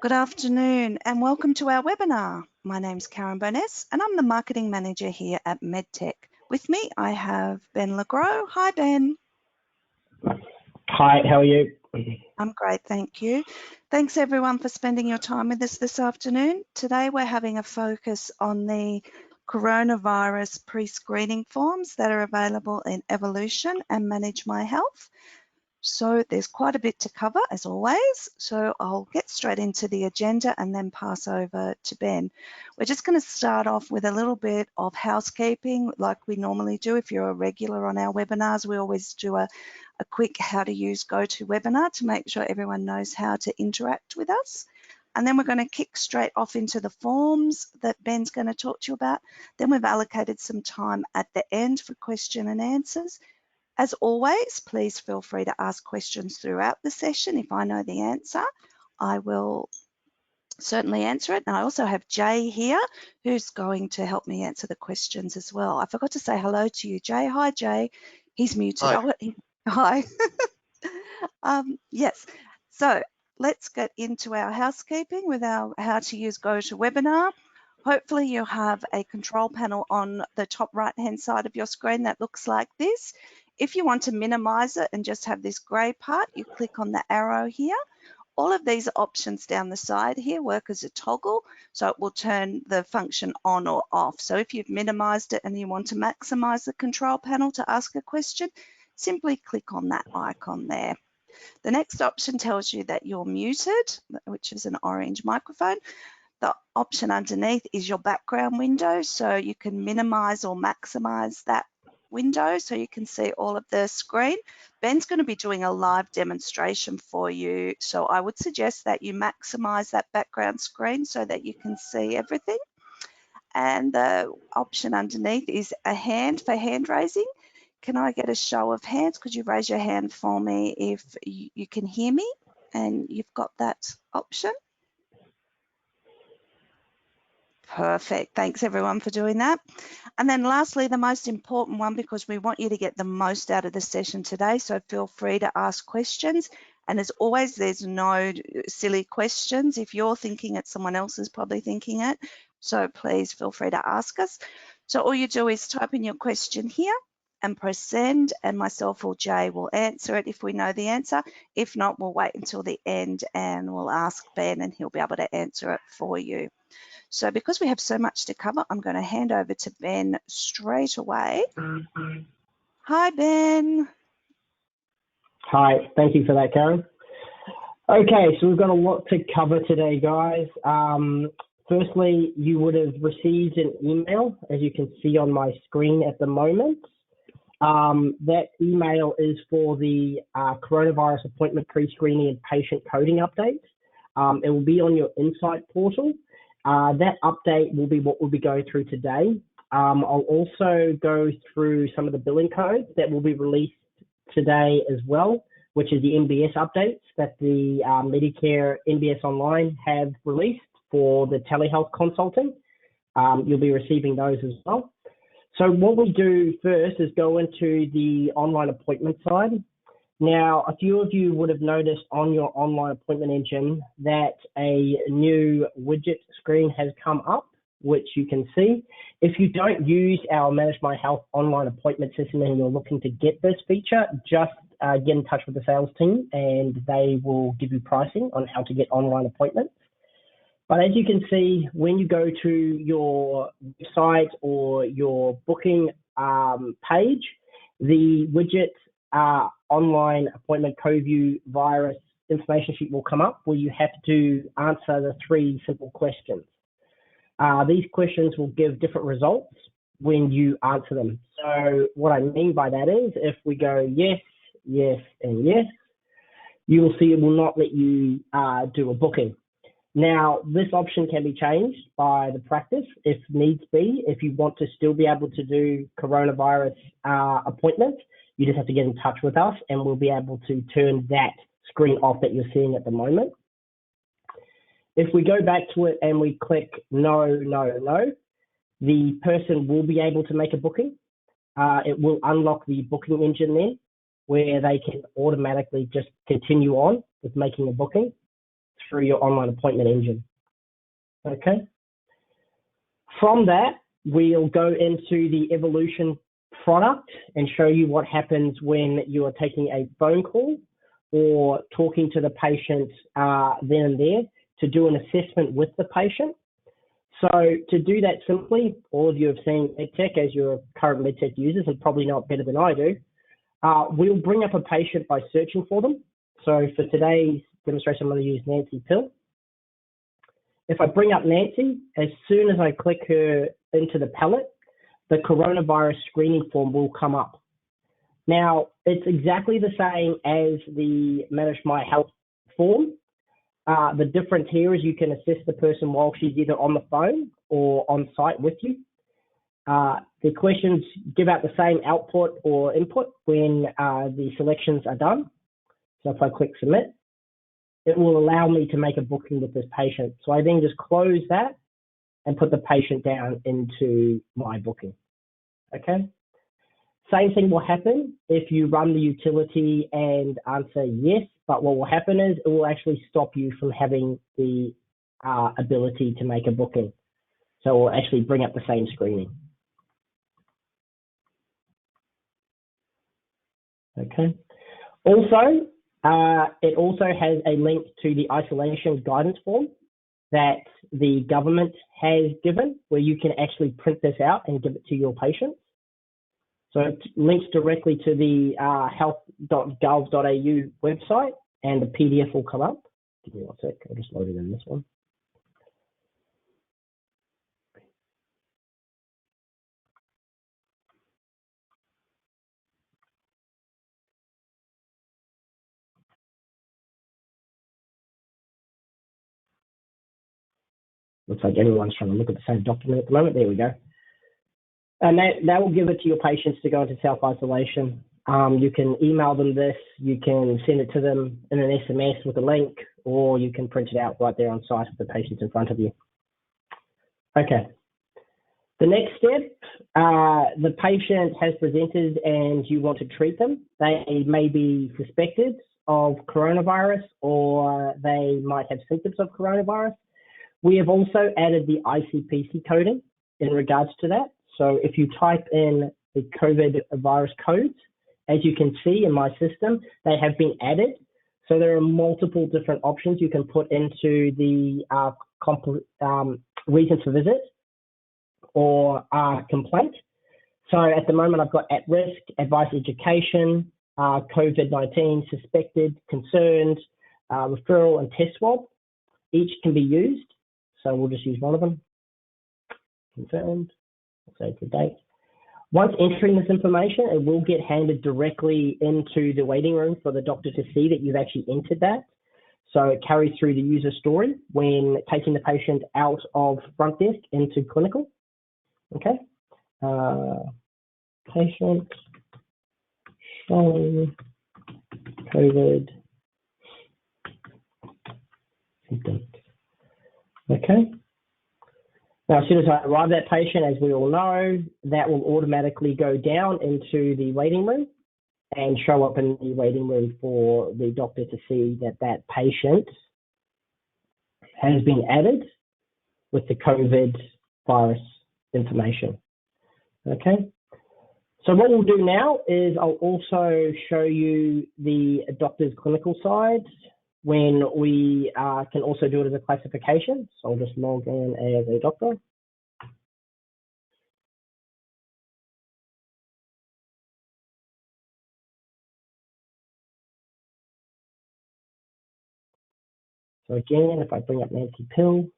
Good afternoon and welcome to our webinar. My name's Karen Boness and I'm the Marketing Manager here at Medtech. With me, I have Ben Legros. Hi, Ben. Hi, how are you? I'm great, thank you. Thanks everyone for spending your time with us this afternoon. Today we're having a focus on the coronavirus pre-screening forms that are available in Evolution and Manage My Health. So there's quite a bit to cover as always, so I'll get straight into the agenda and then pass over to Ben. We're just going to start off with a little bit of housekeeping like we normally do. If you're a regular on our webinars, we always do a quick how to use GoToWebinar to make sure everyone knows how to interact with us. And then we're going to kick straight off into the forms that Ben's going to talk to you about. Then we've allocated some time at the end for question and answers. As always, please feel free to ask questions throughout the session. If I know the answer, I will certainly answer it. And I also have Jay here, who's going to help me answer the questions as well. I forgot to say hello to you, Jay. Hi, Jay. He's muted. Hi. Hi. Yes. So let's get into our housekeeping with our how to use GoToWebinar. Hopefully you'll have a control panel on the top right-hand side of your screen that looks like this. If you want to minimize it and just have this gray part, you click on the arrow here. All of these options down the side here work as a toggle, so it will turn the function on or off. So if you've minimized it and you want to maximize the control panel to ask a question, simply click on that icon there. The next option tells you that you're muted, which is an orange microphone. The option underneath is your background window, so you can minimize or maximize that window so you can see all of the screen. Ben's going to be doing a live demonstration for you, so I would suggest that you maximize that background screen so that you can see everything. And the option underneath is a hand for hand raising. Can I get a show of hands? Could you raise your hand for me if you can hear me and you've got that option? Perfect. Thanks everyone for doing that. And then lastly, the most important one, because we want you to get the most out of the session today, so feel free to ask questions. And as always, there's no silly questions. If you're thinking it, someone else is probably thinking it. So please feel free to ask us. So all you do is type in your question here and press send, and myself or Jay will answer it if we know the answer. If not, we'll wait until the end and we'll ask Ben and he'll be able to answer it for you. So because we have so much to cover, I'm going to hand over to Ben straight away. Hi, Ben. Hi, thank you for that, Karen. Okay, so we've got a lot to cover today, guys. Firstly, you would have received an email, as you can see on my screen at the moment. That email is for the coronavirus appointment pre-screening and patient coding update. It will be on your Insight portal. That update will be what we'll be going through today. I'll also go through some of the billing codes that will be released today as well, which is the NBS updates that the Medicare NBS Online have released for the telehealth consulting. You'll be receiving those as well. So what we do first is go into the online appointment side. Now, a few of you would have noticed on your online appointment engine that a new widget screen has come up, which you can see. If you don't use our Manage My Health online appointment system and you're looking to get this feature, just get in touch with the sales team and they will give you pricing on how to get online appointments. But as you can see, when you go to your website or your booking page, the widget online appointment co-view virus information sheet will come up where you have to answer the 3 simple questions. These questions will give different results when you answer them. So what I mean by that is if we go yes, yes, and yes, you will see it will not let you do a booking. Now, this option can be changed by the practice if needs be. If you want to still be able to do coronavirus appointments, you just have to get in touch with us and we'll be able to turn that screen off that you're seeing at the moment. If we go back to it and we click no, no, no, the person will be able to make a booking. It will unlock the booking engine then, where they can automatically just continue on with making a booking through your online appointment engine. Okay. From that, we'll go into the Evolution product and show you what happens when you are taking a phone call or talking to the patient then and there to do an assessment with the patient. So to do that simply, all of you have seen Medtech as your current Medtech users and probably know it better than I do. We'll bring up a patient by searching for them. So for today's demonstration, I'm going to use Nancy Pill. If I bring up Nancy, as soon as I click her into the palette, the coronavirus screening form will come up. Now, it's exactly the same as the Manage My Health form. The difference here is you can assess the person while she's either on the phone or on site with you. The questions give out the same output or input when the selections are done. So if I click submit, it will allow me to make a booking with this patient. So I then just close that and put the patient down into my booking. Okay. Same thing will happen if you run the utility and answer yes, but what will happen is it will actually stop you from having the ability to make a booking. So it will actually bring up the same screening. Okay. Also, it also has a link to the isolation guidance form that the government has given, where you can actually print this out and give it to your patients. So it links directly to the health.gov.au website, and the PDF will come up. Give me one sec, I'll just load it in this one. Looks like everyone's trying to look at the same document at the moment. There we go. And that will give it to your patients to go into self-isolation. You can email them this, you can send it to them in an SMS with a link, or you can print it out right there on site if the patient's in front of you. Okay. The next step, the patient has presented and you want to treat them. They may be suspected of coronavirus or they might have symptoms of coronavirus. We have also added the ICPC coding in regards to that. So if you type in the COVID virus codes, as you can see in my system, they have been added. So there are multiple different options you can put into the reason for visit or complaint. So at the moment, I've got at risk, advice education, COVID-19, suspected, concerned, referral, and test swab. Each can be used. So we'll just use one of them. Confirmed. Save the date. Once entering this information, it will get handed directly into the waiting room for the doctor to see that you've actually entered that. So it carries through the user story when taking the patient out of front desk into clinical. Okay. Patient showing COVID symptoms. Okay. Now, as soon as I arrive at that patient, as we all know, that will automatically go down into the waiting room and show up in the waiting room for the doctor to see that that patient has been added with the COVID virus information. Okay. So what we'll do now is I'll also show you the doctor's clinical side when we can also do it as a classification. So I'll just log in as a doctor. So again, if I bring up Nancy Pill.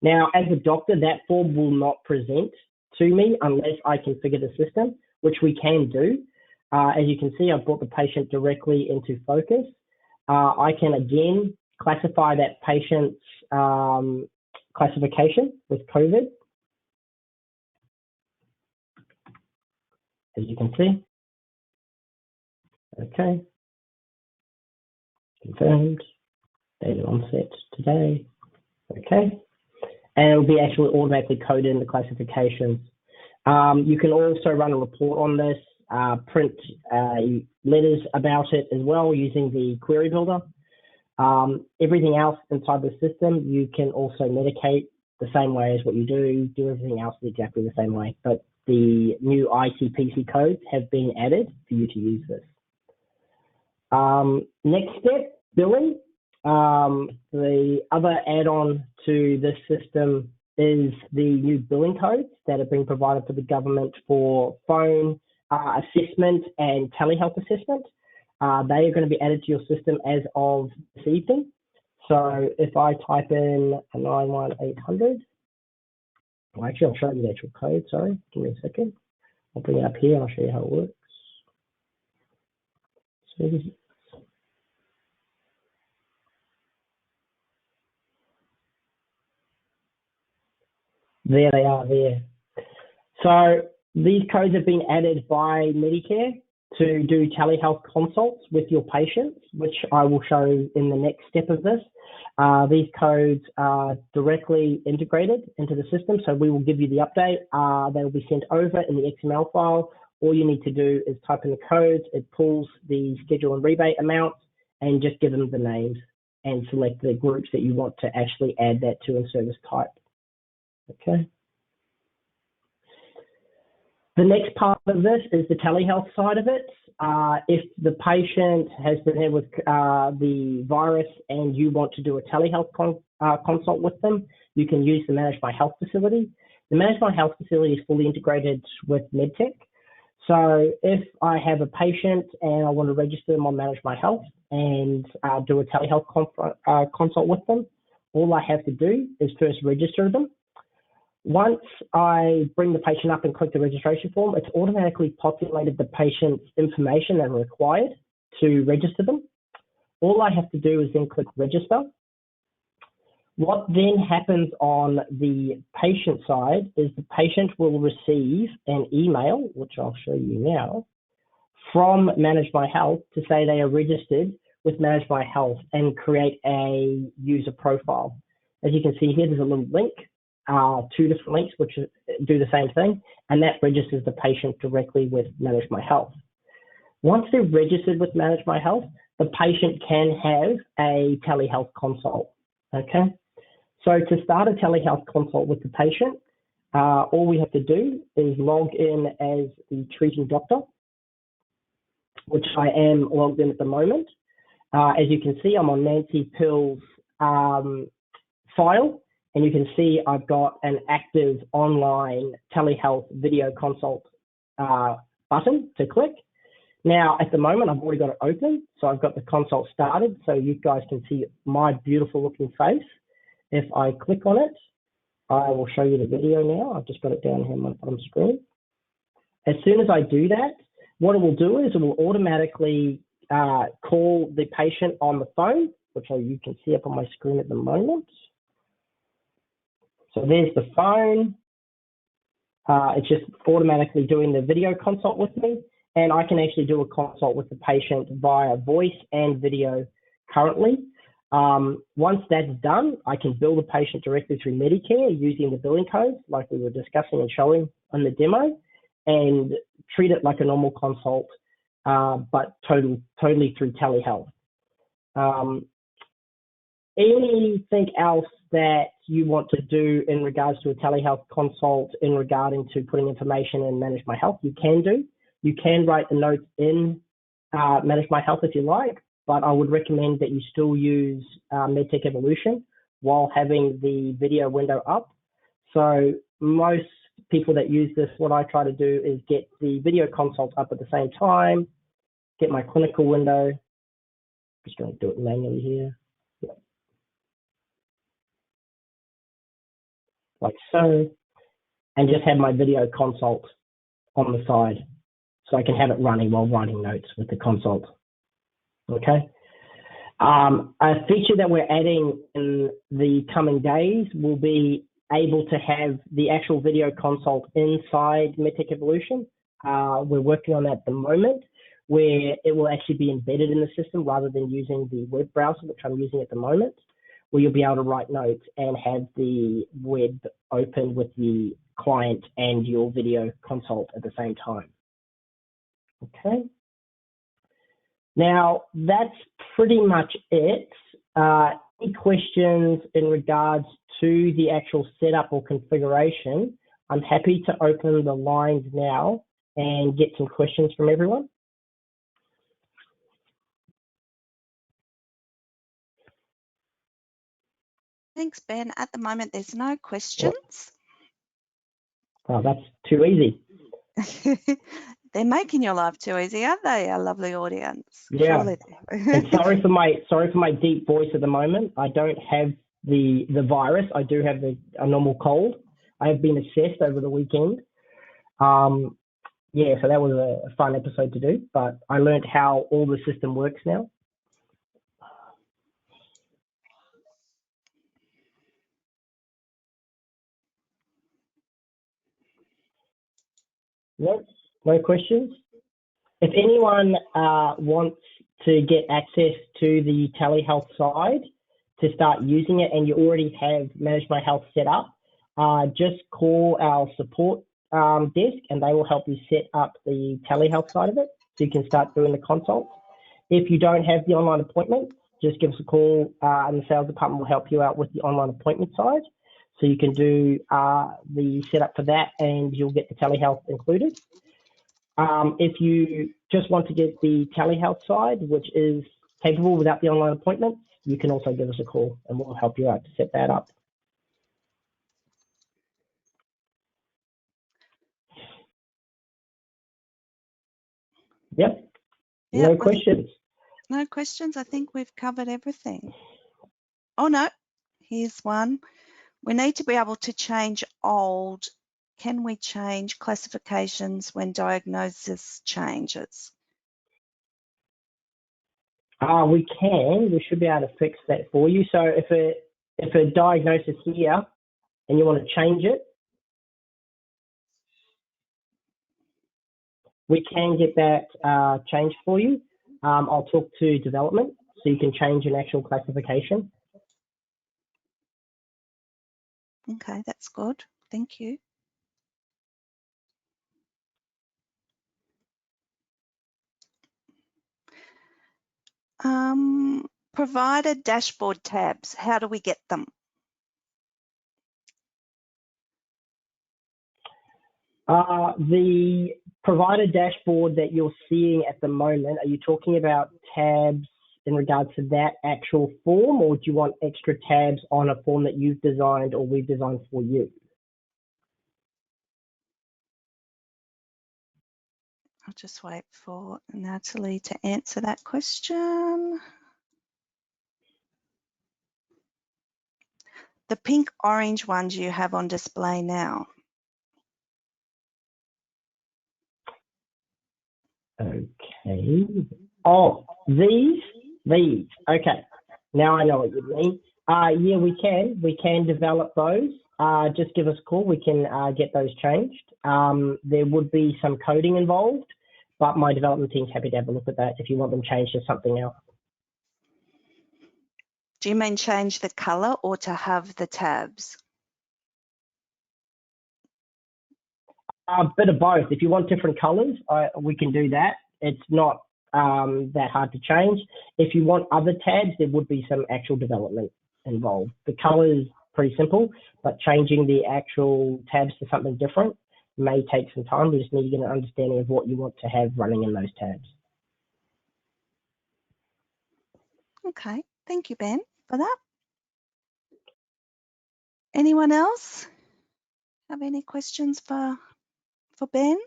Now, as a doctor, that form will not present to me unless I configure the system, which we can do. As you can see, I've brought the patient directly into focus. I can again classify that patient's classification with COVID. As you can see. Okay. Confirmed. Date of onset today. Okay. And it will be actually automatically coded in the classifications. You can also run a report on this, print letters about it as well using the query builder. Everything else inside the system, you can also medicate the same way as what you do everything else exactly the same way. But the new ICPC codes have been added for you to use this. Next step, billing. The other add-on to this system is the new billing codes that are being provided for the government for phone assessment and telehealth assessment. They are going to be added to your system as of this evening. So if I type in a 91800, well, actually, I'll show you the actual code. Sorry, give me a second. I'll bring it up here and I'll show you how it works. So there they are there. So these codes have been added by Medicare to do telehealth consults with your patients, which I will show in the next step of this. These codes are directly integrated into the system, so we will give you the update. They will be sent over in the XML file. All you need to do is type in the codes, it pulls the schedule and rebate amounts, and just give them the names and select the groups that you want to actually add that to a service type. Okay. The next part of this is the telehealth side of it. If the patient has been hit with the virus and you want to do a telehealth consult with them, you can use the Manage My Health facility. The Manage My Health facility is fully integrated with Medtech. So if I have a patient and I want to register them on Manage My Health and do a telehealth consult with them, all I have to do is first register them. Once I bring the patient up and click the registration form, it's automatically populated the patient's information that are required to register them. All I have to do is then click register. What then happens on the patient side is the patient will receive an email, which I'll show you now, from Manage My Health to say they are registered with Manage My Health and create a user profile. As you can see here, there's a little link. Two different links which do the same thing, and that registers the patient directly with Manage My Health. Once they're registered with Manage My Health, the patient can have a telehealth consult. Okay, so to start a telehealth consult with the patient, all we have to do is log in as the treating doctor, which I am logged in at the moment. As you can see, I'm on Nancy Pill's file. And you can see I've got an active online telehealth video consult button to click. Now, at the moment, I've already got it open. So I've got the consult started. So you guys can see my beautiful looking face. If I click on it, I will show you the video now. I've just got it down here on my bottom screen. As soon as I do that, what it will do is it will automatically call the patient on the phone, which you can see up on my screen at the moment. So there's the phone. It's just automatically doing the video consult with me, and I can actually do a consult with the patient via voice and video currently. Once that's done, I can bill the patient directly through Medicare using the billing codes like we were discussing and showing on the demo, and treat it like a normal consult, but totally through telehealth. Anything else that you want to do in regards to a telehealth consult in regarding to putting information in Manage My Health, you can do. You can write the notes in Manage My Health if you like, but I would recommend that you still use Medtech Evolution while having the video window up. So most people that use this, what I try to do is get the video consult up at the same time, get my clinical window. Just going to do it manually here. Like so, and just have my video consult on the side so I can have it running while writing notes with the consult. Okay. A feature that we're adding in the coming days will be able to have the actual video consult inside Medtech Evolution. We're working on that at the moment, where it will actually be embedded in the system rather than using the web browser, which I'm using at the moment, where you'll be able to write notes and have the web open with the client and your video consult at the same time. Okay. Now, that's pretty much it any questions in regards to the actual setup or configuration, I'm happy to open the lines now and get some questions from everyone. Thanks, Ben. At the moment, there's no questions. Oh, that's too easy. They're making your life too easy, aren't they, our lovely audience? Yeah. Surely. And sorry for my deep voice at the moment. I don't have the virus. I do have a normal cold. I have been assessed over the weekend. Yeah, so that was a fun episode to do, but I learned how all the system works now. No questions. If anyone wants to get access to the telehealth side to start using it and you already have Manage My Health set up, just call our support desk and they will help you set up the telehealth side of it so you can start doing the consults. If you don't have the online appointment, just give us a call and the sales department will help you out with the online appointment side. So you can do the setup for that and you'll get the telehealth included. If you just want to get the telehealth side, which is capable without the online appointment, you can also give us a call and we'll help you out to set that up. Yep. No questions. No questions. I think we've covered everything. Oh, no. Here's one. We need to be able to change old. Can we change classifications when diagnosis changes? We can. We should be able to fix that for you. So if a diagnosis here and you want to change it, we can get that changed for you. I'll talk to development so you can change an actual classification. Okay, that's good. Thank you. Provider dashboard tabs. How do we get them? The provider dashboard that you're seeing at the moment, are you talking about tabs in regards to that actual form, or do you want extra tabs on a form that you've designed or we've designed for you? I'll just wait for Natalie to answer that question. The pink orange ones you have on display now. Okay. Oh, these. Okay. Now I know what you mean. Yeah, we can develop those. Just give us a call. We can get those changed. There would be some coding involved, but my development team's happy to have a look at that if you want them changed to something else. Do you mean change the color or to have the tabs? A bit of both. If you want different colors, we can do that. It's not that hard to change. If you want other tabs, there would be some actual development involved. The color is pretty simple, but changing the actual tabs to something different may take some time. We just need to get an understanding of what you want to have running in those tabs. Okay, thank you, Ben, for that. Anyone else have any questions for Ben?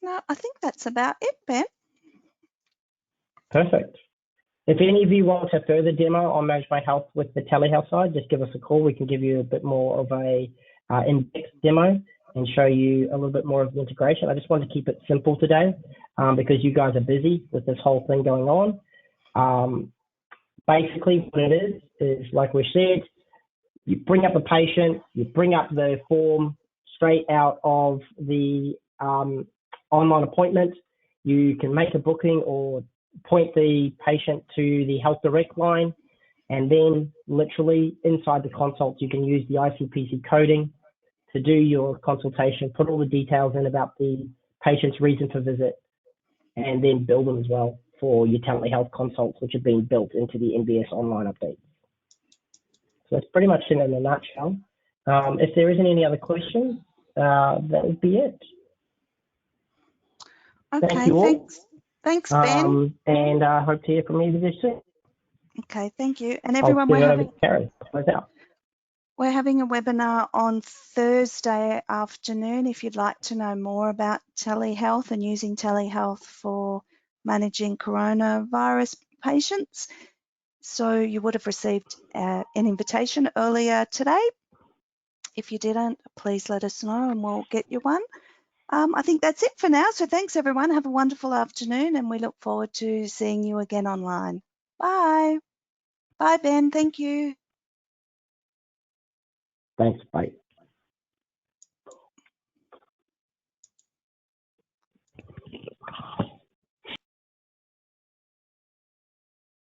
No, I think that's about it, Ben. Perfect. If any of you want a further demo on Manage My Health with the telehealth side, just give us a call. We can give you a bit more of a in-depth demo and show you a little bit more of the integration. I just wanted to keep it simple today because you guys are busy with this whole thing going on. Basically, what it is like we said, you bring up a patient, you bring up the form straight out of the online appointment. You can make a booking or point the patient to the Health Direct line. And then literally inside the consults, you can use the ICPC coding to do your consultation, put all the details in about the patient's reason for visit, and then build them as well for your telehealth consults, which are being built into the NBS online update. So that's pretty much it in a nutshell. If there isn't any other questions, that would be it. Okay, thank you all. Thanks, Ben. And I hope to hear from you very soon. Okay, thank you. And everyone, we're having a webinar on Thursday afternoon if you'd like to know more about telehealth and using telehealth for managing coronavirus patients. So you would have received an invitation earlier today. If you didn't, please let us know and we'll get you one. I think that's it for now. So thanks, everyone. Have a wonderful afternoon, and we look forward to seeing you again online. Bye. Bye, Ben. Thank you. Thanks. Bye.